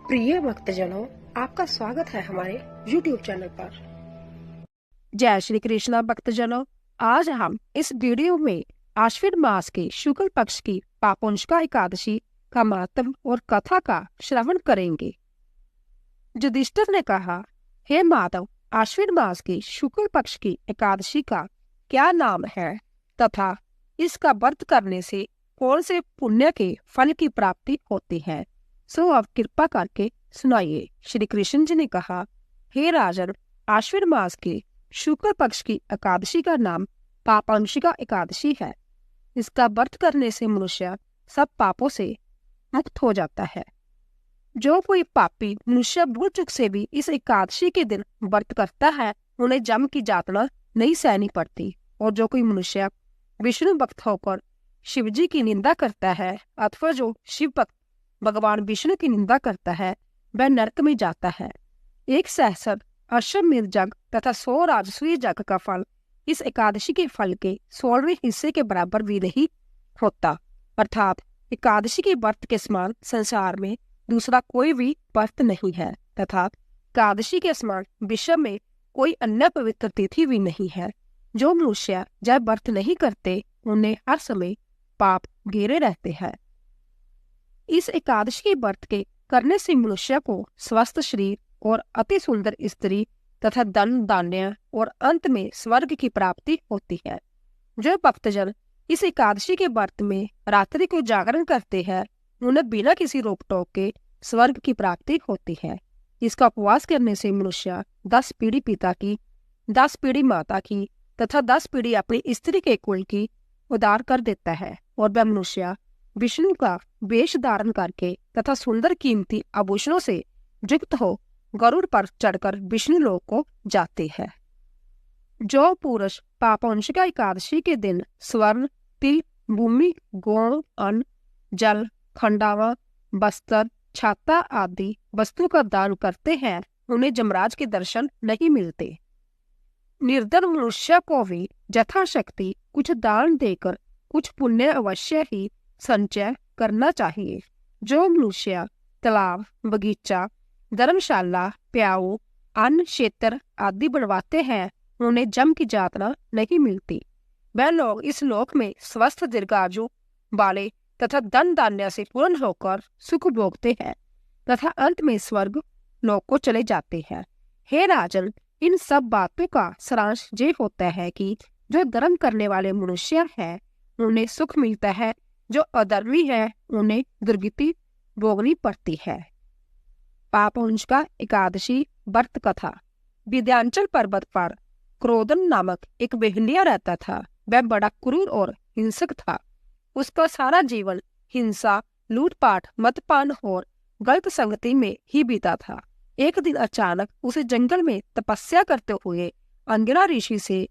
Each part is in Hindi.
प्रिय भक्तजनों, आपका स्वागत है हमारे YouTube चैनल पर। जय श्री कृष्णा भक्तजनों, आज हम इस वीडियो में आश्विन मास के शुक्ल पक्ष की पापुंशिका एकादशी का महत्व और कथा का श्रवण करेंगे। युधिष्ठिर ने कहा, हे माधव, आश्विन मास की शुक्ल पक्ष की एकादशी का क्या नाम है तथा इसका व्रत करने से कौन से पुण्य के फल की प्राप्ति होती है, सो अब कृपा करके सुनाइए। श्री कृष्ण जी ने कहा, हे राजन, आश्विन मास के शुक्ल पक्ष की एकादशी का नाम पापंशिका एकादशी है। इसका व्रत करने से मनुष्य सब पापों से मुक्त हो जाता है। जो कोई पापी मनुष्य भूल चूक से भी इस एकादशी के दिन व्रत करता है, उन्हें जम की यातना नहीं सहनी पड़ती। और जो कोई मनुष्य विष्णु भक्त होकर शिव जी की निंदा करता है अथवा जो शिव भक्त भगवान विष्णु की निंदा करता है, वह नरक में जाता है। एक सहस्र अश्वमेध यज्ञ तथा 100 राजसूय यज्ञ का फल इस एकादशी के फल के 16वें हिस्से के बराबर भी नहीं होता। अर्थात एकादशी के व्रत के समान संसार में दूसरा कोई भी व्रत नहीं है तथा एकादशी के समान विश्व में कोई अन्य पवित्र तिथि भी नहीं है। जो मनुष्य जब व्रत नहीं करते, उन्हें हर समय पाप घेरे रहते हैं। इस एकादशी के व्रत के करने से मनुष्य को स्वस्थ शरीर और अति सुंदर स्त्री तथा धन धान्य और अंत में स्वर्ग की प्राप्ति होती है। जो भक्तजन इस एकादशी के व्रत में रात्रि को जागरण करते हैं, उन्हें बिना किसी रोक टोक के स्वर्ग की प्राप्ति होती है। इसका उपवास करने से मनुष्य 10 पीढ़ी पिता की, 10 पीढ़ी माता की तथा 10 पीढ़ी अपनी स्त्री के कुल की उद्धार कर देता है और वह मनुष्य विष्णु का वेश धारण करके तथा सुंदर कीमती आभूषणों से युक्त हो गरुड़ पर चढ़कर विष्णु लोक को जाते हैं। जो पुरुष पापंशिका एकादशी के दिन स्वर्ण, तिल, भूमि, गौण, अन्न, जल, खंडावा, बस्तर, छाता आदि वस्तु का दान करते हैं, उन्हें जमराज के दर्शन नहीं मिलते। निर्धन मनुष्य को भी यथाशक्ति कुछ दान देकर कुछ पुण्य अवश्य ही संचय करना चाहिए। जो मनुष्य तालाब, बगीचा, धर्मशाला, प्याऊ, अन्न क्षेत्र आदि बनवाते हैं, उन्हें जम की यातना नहीं मिलती। वह लोग इस लोक में स्वस्थ दीर्घायु वाले तथा धन धान्य से पूर्ण होकर सुख भोगते हैं तथा अंत में स्वर्ग लोक को चले जाते हैं। हे राजन, इन सब बातों का सारांश ये होता है कि जो धर्म करने वाले मनुष्य हैं, उन्हें सुख मिलता है। जो अधर्मी है, उन्हें दुर्गति भोगनी पड़ती है। पापंशिका एकादशी व्रत कथा। विंध्याचल पर्वत पर क्रोधन नामक एक बेहलिया रहता था। वह बड़ा क्रूर और हिंसक था। उसका सारा जीवन हिंसा, लूटपाट, मदपान और गलत संगति में ही बीता था। एक दिन अचानक उसे जंगल में तपस्या करते हुए अंगिरा ऋषि से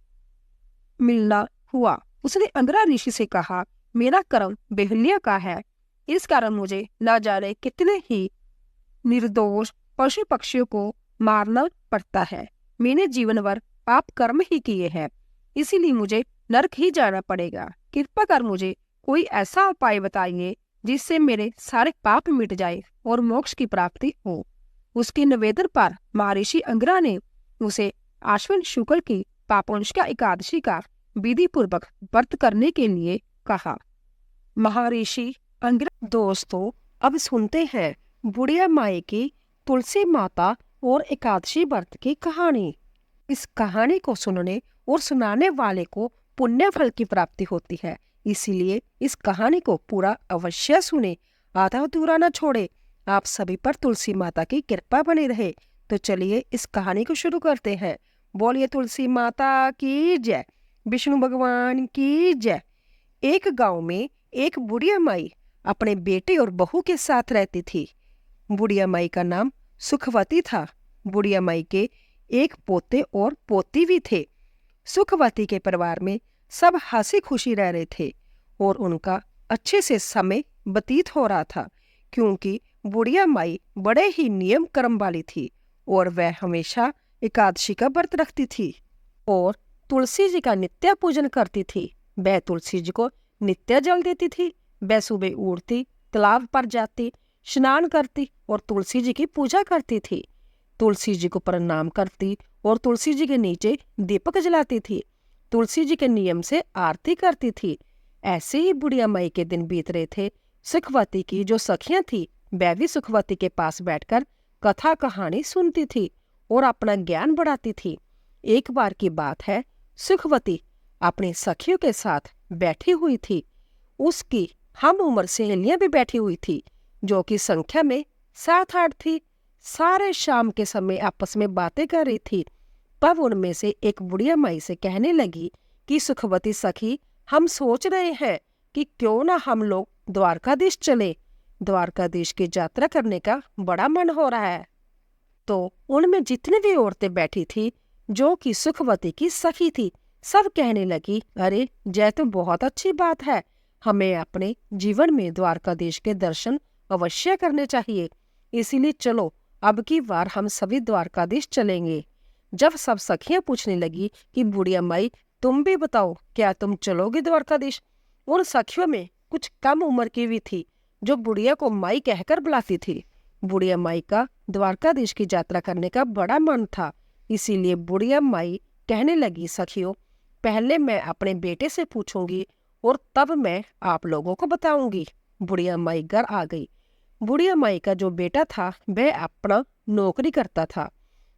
मिलना हुआ। उसने अंगिरा ऋषि से कहा, मेरा कर्म बेहलिया का है, इस कारण मुझे न जाने कितने ही निर्दोष पशु पक्षियों को मारना पड़ता है। मैंने जीवन भर पाप कर्म ही किए हैं, इसीलिए मुझे नरक ही जाना पड़ेगा। कृपा कर मुझे कोई ऐसा उपाय बताइए जिससे मेरे सारे पाप मिट जाए और मोक्ष की प्राप्ति हो। उसके निवेदन पर महर्षि अंगिरा ने उसे आश्विन शुक्ल की पापंशिका एकादशी का विधि पूर्वक व्रत करने के लिए कहा। महर्षि अंगिरा। दोस्तों, अब सुनते हैं बुढ़िया माई की तुलसी माता और एकादशी व्रत की कहानी। इस कहानी को सुनने और सुनाने वाले को पुण्य फल की प्राप्ति होती है, इसीलिए इस कहानी को पूरा अवश्य सुने, आधा अधूरा न छोड़े। आप सभी पर तुलसी माता की कृपा बनी रहे। तो चलिए इस कहानी को शुरू करते हैं। बोलिए तुलसी माता की जय, विष्णु भगवान की जय। एक गांव में एक बुढ़िया माई अपने बेटे और बहू के साथ रहती थी। बुढ़िया माई का नाम सुखवती था। बुढ़िया माई के एक पोते और पोती भी थे। सुखवती के परिवार में सब हंसी खुशी रह रहे थे और उनका अच्छे से समय व्यतीत हो रहा था, क्योंकि बुढ़िया माई बड़े ही नियम कर्म वाली थी और वह हमेशा एकादशी का व्रत रखती थी और तुलसी जी का नित्य पूजन करती थी। वह तुलसी जी को नित्य जल देती थी। वह सुबह उठती, तालाब पर जाती, स्नान करती और तुलसी जी की पूजा करती थी। तुलसी जी को प्रणाम करती और तुलसी जी के नीचे दीपक जलाती थी। तुलसी जी के नियम से आरती करती थी। ऐसे ही बुढ़िया माई के दिन बीत रहे थे। सुखवती की जो सखियां थी वह भी सुखवती के पास बैठकर कथा कहानी सुनती थी और अपना ज्ञान बढ़ाती थी। एक बार की बात है, सुखवती अपनी सखियों के साथ बैठी हुई थी। उसकी हम उम्र सहेलियां भी बैठी हुई थी, जो कि संख्या में 7-8 थी। सारे शाम के समय आपस में बातें कर रही थी। तब उनमें से एक बुढ़िया माई से कहने लगी कि सुखवती सखी, हम सोच रहे हैं कि क्यों ना हम लोग द्वारकाधीश चले। द्वारकाधीश की यात्रा करने का बड़ा मन हो रहा है। तो उनमें जितनी भी औरतें बैठी थी, जो कि सुखवती की सखी थी, सब कहने लगी, अरे जय तो बहुत अच्छी बात है, हमें अपने जीवन में द्वारकाधीश के दर्शन अवश्य करने चाहिए। इसीलिए चलो अब की बार हम सभी द्वारकाधीश चलेंगे। जब सब सखियां पूछने लगी कि बुढ़िया माई तुम भी बताओ, क्या तुम चलोगी द्वारकाधीश? उन सखियों में कुछ कम उम्र की भी थी, जो बुढ़िया को माई कहकर बुलाती थी। बुढ़िया माई का द्वारकाधीश की यात्रा करने का बड़ा मन था। इसीलिए बुढ़िया माई कहने लगी, सखियों, पहले मैं अपने बेटे से पूछूंगी और तब मैं आप लोगों को बताऊंगी। बुढ़िया माई घर आ गई। बुढ़िया माई का जो बेटा था वह अपना नौकरी करता था।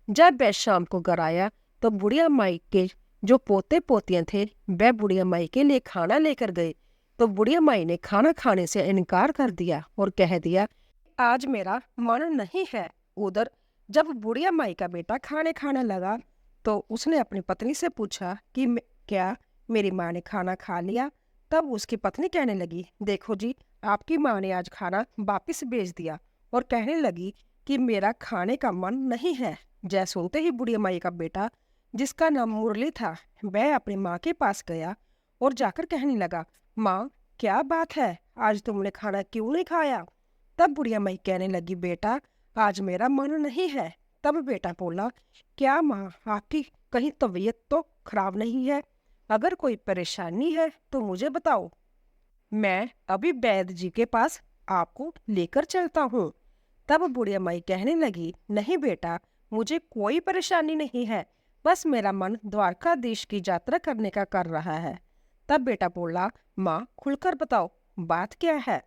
जब वह शाम को घर आया तो बुढ़िया माई के जो पोते पोतियां थे वह बुढ़िया माई के लिए खाना लेकर गए। तो बुढ़िया माई ने खाना खाने से इनकार कर दिया और कह दिया, आज मेरा मन नहीं है। उधर जब बुढ़िया माई का बेटा खाने खाने लगा तो उसने अपनी पत्नी से पूछा कि क्या मेरी माँ ने खाना खा लिया? तब उसकी पत्नी कहने लगी, देखो जी, आपकी माँ ने आज खाना वापस भेज दिया और कहने लगी कि मेरा खाने का मन नहीं है। जय सुनते ही बुढ़िया माई का बेटा, जिसका नाम मुरली था, वह अपनी माँ के पास गया और जाकर कहने लगा, माँ क्या बात है, आज तुमने खाना क्यों नहीं खाया? तब बुढ़िया माई कहने लगी, बेटा आज मेरा मन नहीं है। तब बेटा बोला, क्या माँ आपकी कहीं तबीयत तो खराब नहीं है? अगर कोई परेशानी है तो मुझे बताओ, मैं अभी वैद्य जी के पास आपको लेकर चलता हूँ। तब बुढ़िया माई कहने लगी, नहीं बेटा, मुझे कोई परेशानी नहीं है, बस मेरा मन द्वारकाधीश की यात्रा करने का कर रहा है। तब बेटा बोला, माँ खुलकर बताओ बात क्या है?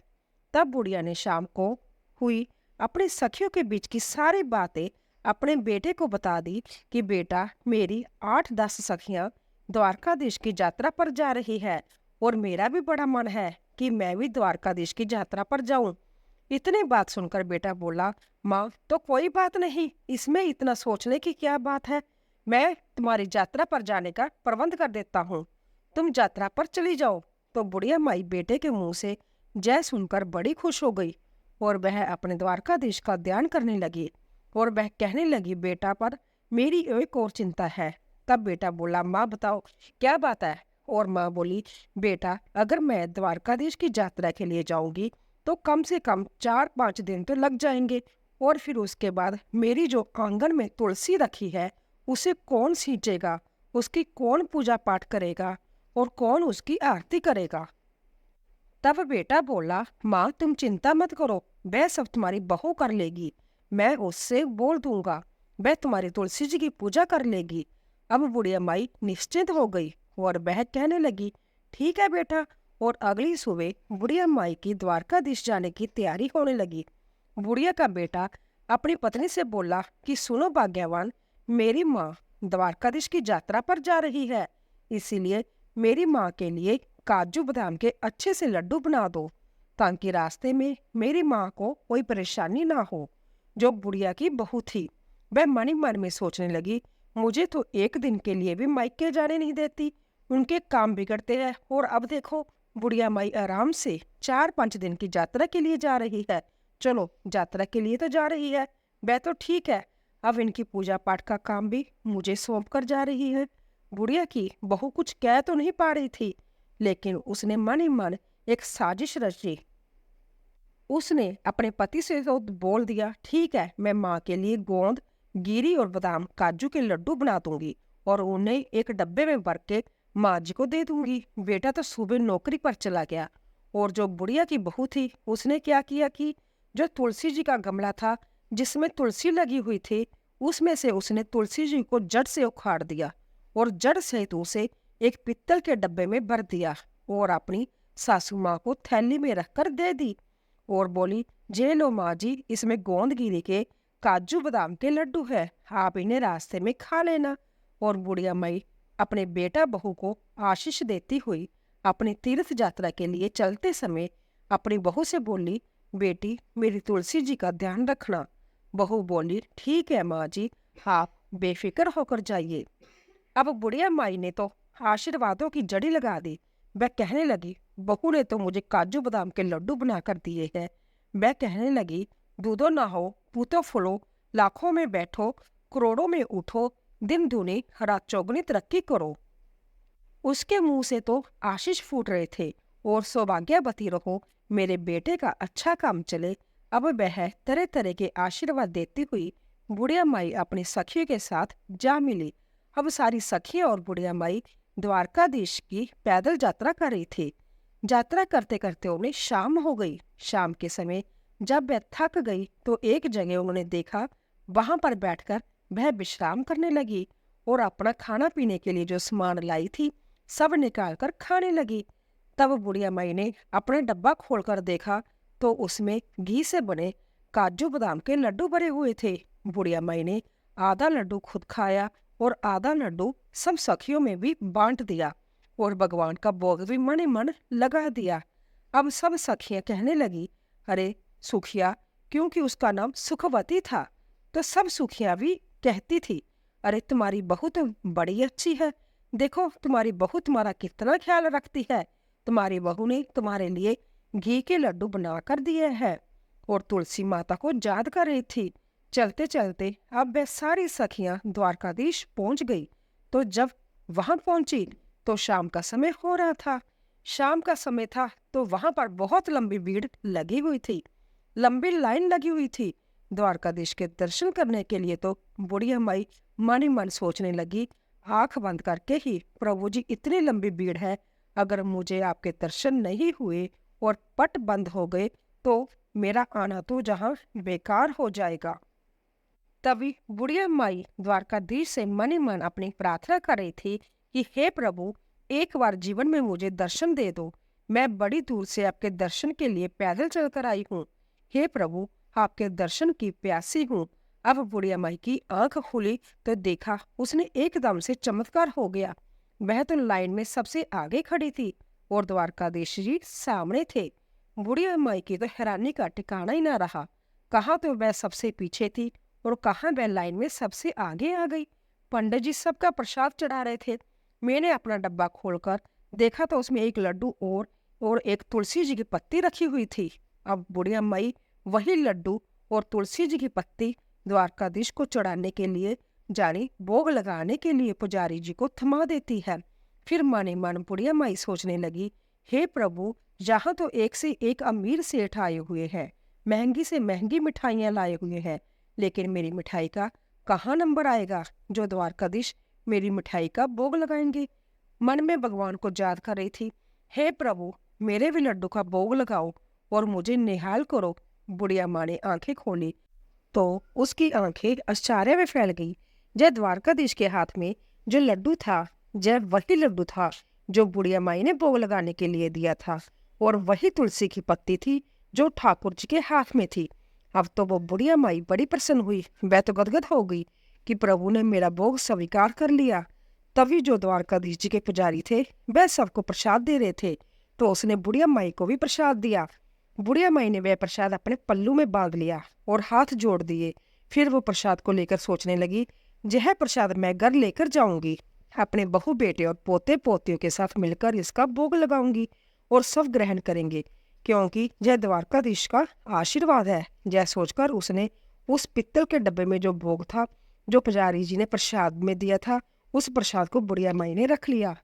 तब बुढ़िया ने शाम को हुई अपनी सखियों के बीच की सारी बातें अपने बेटे को बता दी कि बेटा, मेरी 8-10 सखियां द्वारकाधीश की यात्रा पर जा रही है और मेरा भी बड़ा मन है कि मैं भी द्वारकाधीश की यात्रा पर जाऊं। इतनी बात सुनकर बेटा बोला, माँ तो कोई बात नहीं, इसमें इतना सोचने की क्या बात है, मैं तुम्हारी यात्रा पर जाने का प्रबंध कर देता हूँ, तुम यात्रा पर चली जाओ। तो बुढ़िया माई बेटे के मुंह से जय सुनकर बड़ी खुश हो गई और वह अपने द्वारकाधीश का ध्यान करने लगी और वह कहने लगी, बेटा पर मेरी एक और चिंता है। तब बेटा बोला, माँ बताओ क्या बात है? और माँ बोली, बेटा अगर मैं द्वारकाधीश की यात्रा के लिए जाऊंगी तो कम से कम 4-5 दिन तो लग जाएंगे और फिर उसके बाद मेरी जो आंगन में तुलसी रखी है उसे कौन सींचेगा, उसकी कौन पूजा पाठ करेगा और कौन उसकी आरती करेगा? तब बेटा बोला, माँ तुम चिंता मत करो, वह सब तुम्हारी बहू कर लेगी, मैं उससे बोल दूंगा, वह तुम्हारी तुलसी जी की पूजा कर लेगी। अब बुढ़िया माई निश्चिंत हो गई और वह कहने लगी, ठीक है बेटा। और अगली सुबह बुढ़िया माई की द्वारकाधीश जाने की तैयारी होने लगी। बुढ़िया का बेटा अपनी पत्नी से बोला कि सुनो भाग्यवान, मेरी माँ द्वारकाधीश की यात्रा पर जा रही है, इसीलिए मेरी माँ के लिए काजू बादाम के अच्छे से लड्डू बना दो, ताकि रास्ते में मेरी माँ को कोई परेशानी ना हो। जो बुढ़िया की बहू थी वह मन ही मन में सोचने लगी, मुझे तो एक दिन के लिए भी मायके जाने नहीं देती, उनके काम बिगड़ते हैं और अब देखो बुढ़िया माई आराम से 4-5 दिन की यात्रा के लिए जा रही है। चलो यात्रा के लिए तो जा रही है, वह तो ठीक है, अब इनकी पूजा पाठ का काम भी मुझे सौंप कर जा रही है। बुढ़िया की बहू कुछ कह तो नहीं पा रही थी, लेकिन उसने मन ही मन एक साजिश रची। उसने अपने पति से तो बोल दिया, ठीक है, मैं माँ के लिए गोंद, गिरी और बादाम काजू के लड्डू बना दूंगी और उन्हें एक डब्बे में भर के माँ जी को दे दूंगी। बेटा तो सुबह नौकरी पर चला गया और जो बुढ़िया की बहू थी उसने क्या किया कि जो तुलसी जी का गमला था जिसमें तुलसी लगी हुई थी, उसमें से उसने तुलसी जी को जड़ से उखाड़ दिया और जड़ सहित उसे एक पित्तल के डब्बे में भर दिया और अपनी सासू माँ को थैली में रखकर दे दी और बोली, जे लो माँ जी, इसमें गोंदगिरी के काजू बादाम के लड्डू है, आप इन्हें रास्ते में खा लेना। और बुढ़िया माई अपने बेटा बहू को आशीष देती हुई अपनी तीर्थ यात्रा के लिए चलते समय अपनी बहू से बोली, बेटी मेरी तुलसी जी का ध्यान रखना। बहू बोली, ठीक है माँ जी, आप बेफिक्र होकर जाइए। अब बुढ़िया माई ने तो आशीर्वादों की जड़ी लगा दी। वह कहने लगी, बहू ने तो मुझे काजू बादाम के लड्डू बना कर दिए हैं। वह कहने लगी, दूधो ना हो पूतो फुलो, लाखों में बैठो करोड़ों में उठो, दिन दूनी रात चौगुनी तरक्की करो। उसके मुंह से तो आशीष फूट रहे थे और सौभाग्यवती रहो, मेरे बेटे का अच्छा काम चले। अब वह तरह तरह के आशीर्वाद देती हुई बुढ़िया माई अपनी सखियों के साथ जा मिली। अब सारी सखियां और बुढ़िया माई द्वारकाधीश की पैदल यात्रा कर रही थी। यात्रा करते करते उन्हें शाम हो गई। शाम के समय जब वह थक गई तो एक जगह उन्होंने देखा, वहां पर बैठकर वह विश्राम करने लगी और अपना खाना पीने के लिए जो सामान लाई थी सब निकाल कर खाने लगी। तब बुढ़िया माई ने अपना डब्बा खोलकर देखा तो उसमें घी से बने काजू बादाम के लड्डू भरे हुए थे। बुढ़िया माई ने आधा लड्डू खुद खाया और आधा लड्डू सब सखियों में भी बांट दिया और भगवान का भोग भी मन ही मन लगा दिया। अब सब सखियां कहने लगी, अरे सुखिया, क्योंकि उसका नाम सुखवती था तो सब सुखियां भी कहती थी, अरे तुम्हारी बहू तो बड़ी अच्छी है, देखो तुम्हारी बहू तुम्हारा कितना ख्याल रखती है, तुम्हारी बहू ने तुम्हारे लिए घी के लड्डू बना कर दिए हैं। और तुलसी माता को याद कर रही थी। चलते चलते अब वह सारी सखियां द्वारकाधीश पहुंच गई। तो जब वहां पहुंची तो शाम का समय हो रहा था। शाम का समय था तो वहां पर बहुत लंबी भीड़ लगी हुई थी, लंबी लाइन लगी हुई थी। द्वारकाधीश के दर्शन करने के लिए तो बुढ़िया माई मन ही मन सोचने लगी, आंख बंद करके ही, प्रभु जी इतनी लंबी भीड़ है, अगर मुझे आपके दर्शन नहीं हुए और पट बंद हो गए तो मेरा आना तो जहां बेकार हो जाएगा। तभी बुढ़िया माई द्वारकाधीश से मन ही मन अपनी प्रार्थना कर रही थी कि हे प्रभु, एक बार जीवन में मुझे दर्शन दे दो, मैं बड़ी दूर से आपके दर्शन के लिए पैदल चलकर आई हूँ। हे प्रभु, आपके दर्शन की प्यासी हूँ। अब बुढ़िया माई की आंख खुली तो देखा उसने एकदम से चमत्कार हो गया। वह तो लाइन में सबसे आगे खड़ी थी और द्वारकाधीश जी सामने थे। बुढ़िया माई की तो हैरानी का ठिकाना ही ना रहा, कहाँ तो वह सबसे पीछे थी और कहाँ वह लाइन में सबसे आगे आ गई। पंडित जी सबका प्रसाद चढ़ा रहे थे। मैंने अपना डब्बा खोलकर देखा तो उसमें एक लड्डू और एक तुलसी जी की पत्ती रखी हुई थी। अब बुढ़िया माई वही लड्डू और तुलसी जी की पत्ती द्वारकाधीश को चढ़ाने के लिए, जानी भोग लगाने के लिए पुजारी जी को थमा देती है। फिर मन ही मन बुढ़िया माई सोचने लगी, हे प्रभु, यहाँ तो एक से एक अमीर सेठ आए हुए हैं, महंगी से महंगी मिठाइयाँ लाए हुए हैं, लेकिन मेरी मिठाई का कहाँ नंबर आएगा जो द्वारकाधीश मेरी मिठाई का भोग लगाएंगे। मन में भगवान को याद कर रही थी, हे प्रभु, मेरे भी लड्डू का भोग लगाओ और मुझे निहाल करो। बुढ़िया माँ ने आंखें खोली तो उसकी आंखें आश्चर्य में फैल गई। जय द्वारकाधीश के हाथ में जो लड्डू था, जय वही लड्डू था जो बुढ़िया माई ने भोग लगाने के लिए दिया था, और वही तुलसी की पत्ती थी जो ठाकुर जी के हाथ में थी। अब तो वो बुढ़िया माई बड़ी प्रसन्न हुई। वह तो गदगद हो गई कि प्रभु ने मेरा भोग स्वीकार कर लिया। तभी जो द्वारकाधीश जी के पुजारी थे वह सबको प्रसाद दे रहे थे, तो उसने बुढ़िया माई को भी प्रसाद दिया। बुढ़िया माई ने वह प्रसाद अपने पल्लू में बांध लिया और हाथ जोड़ दिए। फिर वो प्रसाद को लेकर सोचने लगी, यह प्रसाद मैं घर लेकर जाऊंगी, अपने बहू बेटे और पोते पोतियों के साथ मिलकर इसका भोग लगाऊंगी और सब ग्रहण करेंगे, क्योंकि यह द्वारकाधीश का आशीर्वाद है। यह सोचकर उसने उस पित्तल के डब्बे में जो भोग था, जो पुजारी जी ने प्रसाद में दिया था, उस प्रसाद को बुढ़िया माई ने रख लिया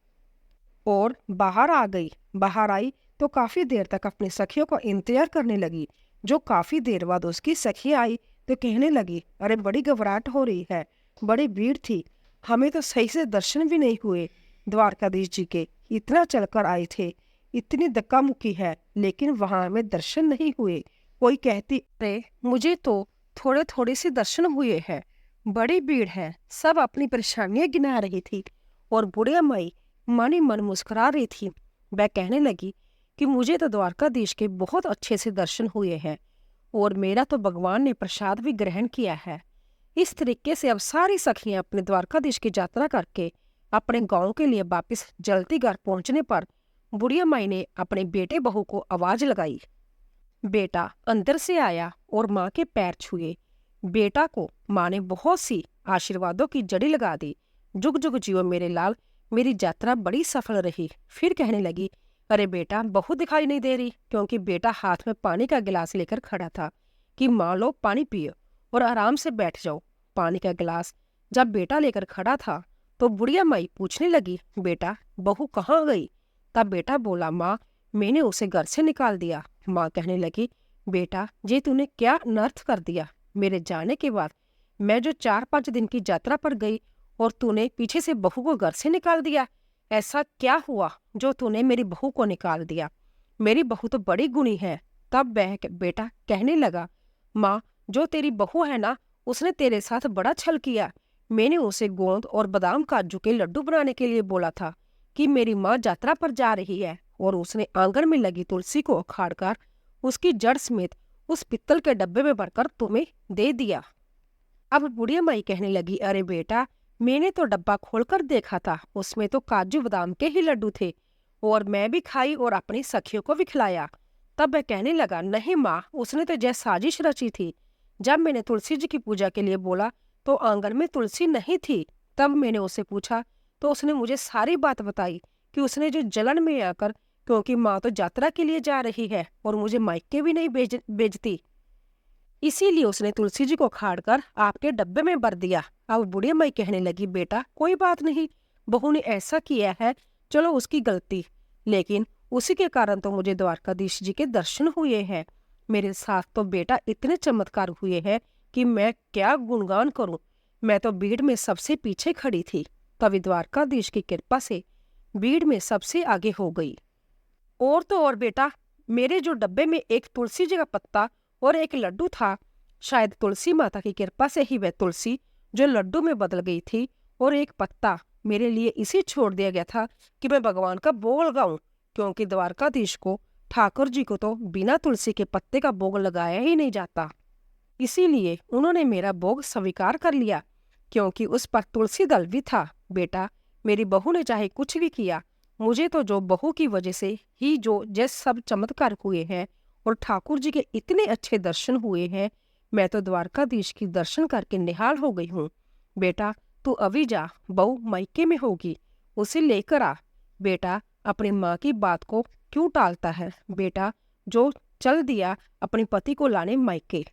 और बाहर आ गई। बाहर आई तो काफी देर तक अपनी सखियों का इंतजार करने लगी। जो काफी देर बाद उसकी सखी आई तो कहने लगी, अरे बड़ी घबराहट हो रही है, बड़ी भीड़ थी, हमें तो सही से दर्शन भी नहीं हुए द्वारकाधीश जी के, इतना चलकर आए थे, इतनी धक्का मुक्की है, लेकिन वहां हमें दर्शन नहीं हुए। कोई कहती, अरे मुझे तो थोड़े थोड़े से दर्शन हुए हैं, बड़ी भीड़ है। सब अपनी परेशानियां गिना रही थी और बुढ़िया माई मन ही मन मुस्कुरा रही थी। वह कहने लगी कि मुझे तो द्वारकाधीश के बहुत अच्छे से दर्शन हुए हैं और मेरा तो भगवान ने प्रसाद भी ग्रहण किया है। इस तरीके से अब सारी सखियां अपने द्वारकाधीश की यात्रा करके अपने गांव के लिए वापस जल्दी घर पहुंचने पर बुढ़िया माई ने अपने बेटे बहू को आवाज लगाई। बेटा अंदर से आया और माँ के पैर छुए। बेटा को माँ ने बहुत सी आशीर्वादों की जड़ी लगा दी। जुग जुग जियो मेरे लाल, मेरी यात्रा बड़ी सफल रही। फिर कहने लगी, अरे बेटा बहू दिखाई नहीं दे रही, क्योंकि बेटा हाथ में पानी का गिलास लेकर खड़ा था कि माँ लो पानी पियो और आराम से बैठ जाओ। पानी का गिलास जब बेटा लेकर खड़ा था तो बुढ़िया माई पूछने लगी, बेटा बहू कहाँ गई? तब बेटा बोला, माँ मैंने उसे घर से निकाल दिया। माँ कहने लगी, बेटा ये तूने क्या अनर्थ कर दिया? मेरे जाने के बाद मैं जो 4-5 दिन की यात्रा पर गई और तूने पीछे से बहू को घर से निकाल दिया। ऐसा क्या हुआ जो तूने मेरी बहू को निकाल दिया? मेरी बहू तो बड़ी गुणी है। तब वह बेटा कहने लगा, माँ जो तेरी बहू है ना, उसने तेरे साथ बड़ा छल किया। मैंने उसे गोंद और बादाम काजू के लड्डू बनाने के लिए बोला था कि मेरी माँ यात्रा पर जा रही है, और उसने आंगन में लगी तुलसी को उखाड़कर उसकी जड़ समेत उस पित्तल के डब्बे में भरकर तुम्हें दे दिया। अब बुढ़िया माई कहने लगी, अरे बेटा मैंने तो डब्बा खोलकर देखा था, उसमें तो काजू बादाम के ही लड्डू थे और मैं भी खाई और अपनी सखियों को भी खिलाया। तब वह कहने लगा, नहीं माँ, उसने तो जैसे साजिश रची थी। जब मैंने तुलसी जी की पूजा के लिए बोला तो आंगन में तुलसी नहीं थी। तब मैंने उसे पूछा तो उसने मुझे सारी बात बताई कि उसने जो जलन में आकर, क्योंकि माँ तो यात्रा के लिए जा रही है और मुझे मायके भी नहीं भेजती, इसीलिए उसने तुलसी जी को खाड़कर आपके डब्बे में भर दिया। अब बुढ़िया माई कहने लगी, बेटा कोई बात नहीं, बहू ने ऐसा किया है, चलो उसकी गलती, लेकिन उसी के कारण तो मुझे द्वारकाधीश जी के दर्शन हुए हैं। मेरे साथ तो बेटा इतने चमत्कार हुए हैं कि मैं क्या गुणगान करूं। मैं तो भीड़ में सबसे पीछे खड़ी थी, तभी द्वारकाधीश की कृपा से भीड़ में सबसे आगे हो गई। और तो और बेटा, मेरे जो डब्बे में एक तुलसी जी का पत्ता और एक लड्डू था, शायद तुलसी माता की कृपा से ही वह तुलसी जो लड्डू में बदल गई थी और एक पत्ता मेरे लिए इसी छोड़ दिया गया था कि मैं भगवान का भोग लगाऊं, क्योंकि द्वारकाधीश को, ठाकुर जी को तो बिना तुलसी के पत्ते का भोग लगाया ही नहीं जाता। इसीलिए उन्होंने मेरा भोग स्वीकार कर लिया, क्योंकि उस पर तुलसी दल भी था। बेटा मेरी बहू ने चाहे कुछ भी किया, मुझे तो जो बहू की वजह से ही जो जैसे सब चमत्कार हुए हैं और ठाकुर जी के इतने अच्छे दर्शन हुए हैं, मैं तो द्वारकाधीश की दर्शन करके निहाल हो गई हूँ। बेटा तू अभी जा, बहू मायके में होगी, उसे लेकर आ। बेटा अपनी माँ की बात को क्यों टालता है? बेटा जो चल दिया अपने पति को लाने मायके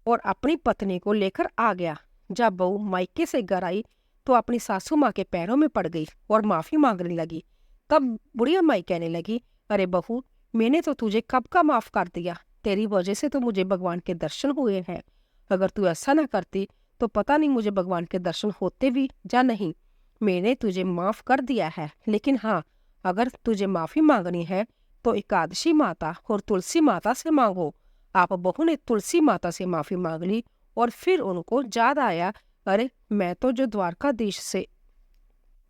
और अपनी पत्नी को लेकर आ गया। जब बहू मायके से घर आई तो अपनी सासू माँ के पैरों में पड़ गई और माफी मांगने लगी। तब बुढ़िया माई कहने लगी, अरे बहू मैंने तो तुझे कब का माफ कर दिया, तेरी वजह से तो मुझे भगवान के दर्शन हुए हैं। अगर तू ऐसा ना करती तो पता नहीं मुझे भगवान के दर्शन होते भी या नहीं। मैंने तुझे माफ कर दिया है, लेकिन हाँ, अगर तुझे माफी मांगनी है तो एकादशी माता और तुलसी माता से मांगो। आप बहू ने तुलसी माता से माफी मांग ली और फिर उनको याद आया, अरे मैं तो जो द्वारकाधीश से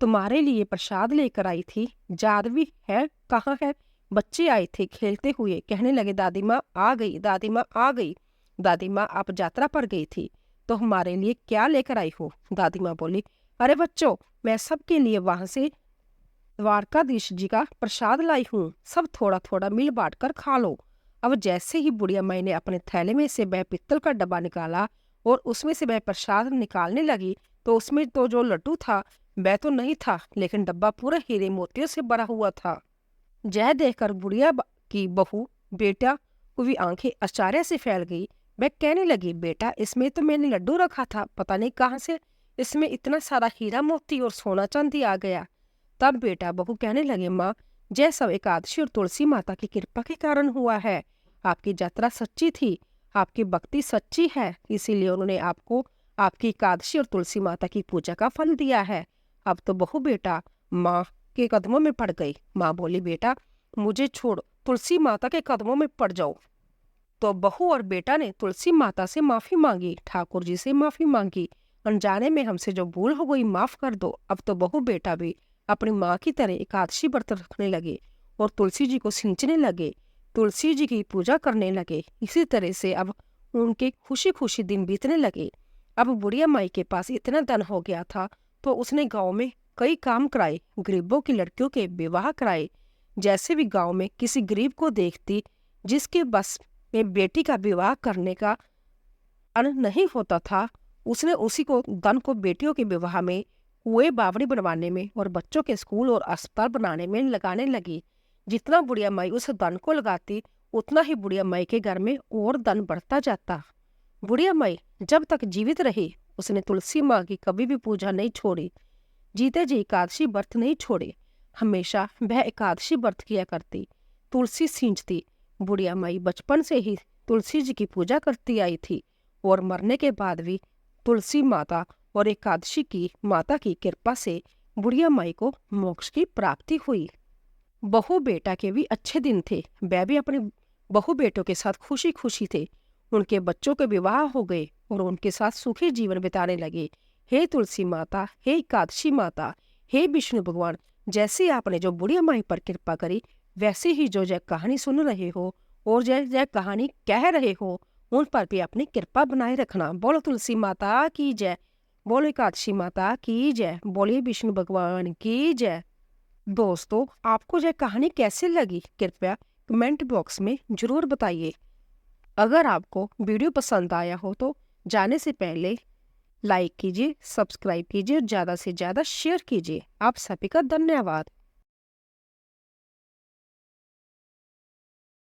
तुम्हारे लिए प्रसाद लेकर आई थी, याद भी है कहाँ है? बच्चे आए थे खेलते हुए, कहने लगे, दादी माँ आ गई, दादी माँ आ गई। दादी माँ आप यात्रा पर गई थी तो हमारे लिए क्या लेकर आई हो? दादी माँ बोली, अरे बच्चों मैं सबके लिए वहां से द्वारकाधीश जी का प्रसाद लाई हूँ, सब थोड़ा थोड़ा मिल बांट कर खा लो। अब जैसे ही बुढ़िया माई ने अपने थैले में से वह पित्तल का डब्बा निकाला और उसमें से वह प्रसाद निकालने लगी तो उसमें तो जो लड्डू था वह तो नहीं था, लेकिन डब्बा पूरा हीरे मोतियों से भरा हुआ था। जय देखकर बुढ़िया की बहू बेटा को भी आंखें आश्चर्य से फैल गई। वह कहने लगी, बेटा इसमें तो मैंने लड्डू रखा था, पता नहीं कहाँ से इसमें इतना सारा हीरा मोती और सोना चांदी आ गया। तब बेटा बहू कहने लगे, माँ जय सब एकादशी और तुलसी माता की कृपा के कारण हुआ है। आपकी यात्रा सच्ची थी, आपकी भक्ति सच्ची है, इसीलिए उन्होंने आपको आपकी एकादशी और तुलसी माता की पूजा का फल दिया है। अब तो बहू बेटा माँ के कदमों में पड़ गई। माँ बोली, बेटा मुझे छोड़, तुलसी माता के कदमों में पड़ जाओ। तो बहू और बेटा ने तुलसी माता से माफी मांगी, ठाकुर जी से माफी मांगी। अनजाने में हमसे जो भूल हो गई माफ कर दो। अब तो बहू बेटा भी अपनी माँ की तरह एकादशी व्रत रखने लगे और तुलसी जी को सिंचने लगे, तुलसी जी की पूजा करने लगे। इसी तरह से अब उनके खुशी खुशी दिन बीतने लगे। अब बुढ़िया माई के पास इतना धन हो गया था तो उसने गांव में कई काम कराए, गरीबों की लड़कियों के विवाह कराए। जैसे भी गांव में किसी गरीब को देखती जिसके बस में बेटी का विवाह करने का अन्न नहीं होता था, उसने उसी को धन को बेटियों के विवाह में, कुएं बावड़ी बनवाने में और बच्चों के स्कूल और अस्पताल बनाने में लगाने लगी। जितना बुढ़िया माई उस धन को लगाती उतना ही बुढ़िया माई के घर में और धन बढ़ता जाता। बुढ़िया माई जब तक जीवित रही उसने तुलसी माँ की कभी भी पूजा नहीं छोड़ी, जीते जी एकादशी व्रत नहीं छोड़े। हमेशा वह एकादशी व्रत किया करती, तुलसी सींचती। बुढ़िया माई बचपन से ही तुलसी जी की पूजा करती आई थी और मरने के बाद भी तुलसी माता और एकादशी की माता की कृपा से बुढ़िया माई को मोक्ष की प्राप्ति हुई। बहू बेटा के भी अच्छे दिन थे। वह भी अपने बहू बेटों के साथ खुशी खुशी थे। उनके बच्चों के विवाह हो गए और उनके साथ सुखी जीवन बिताने लगे। हे तुलसी माता, हे एकादशी माता, हे विष्णु भगवान, जैसे आपने जो बुढ़िया माई पर कृपा करी वैसे ही जो जय कहानी सुन रहे हो और जय जय कहानी कह रहे हो उन पर भी अपनी कृपा बनाए रखना। बोलो तुलसी माता की जय, बोलो एकादशी माता की जय, बोलिए विष्णु भगवान की जय। दोस्तों, आपको यह कहानी कैसे लगी कृपया कमेंट बॉक्स में जरूर बताइए। अगर आपको वीडियो पसंद आया हो तो जाने से पहले लाइक कीजिए, सब्सक्राइब कीजिए और ज़्यादा से ज़्यादा शेयर कीजिए। आप सभी का धन्यवाद।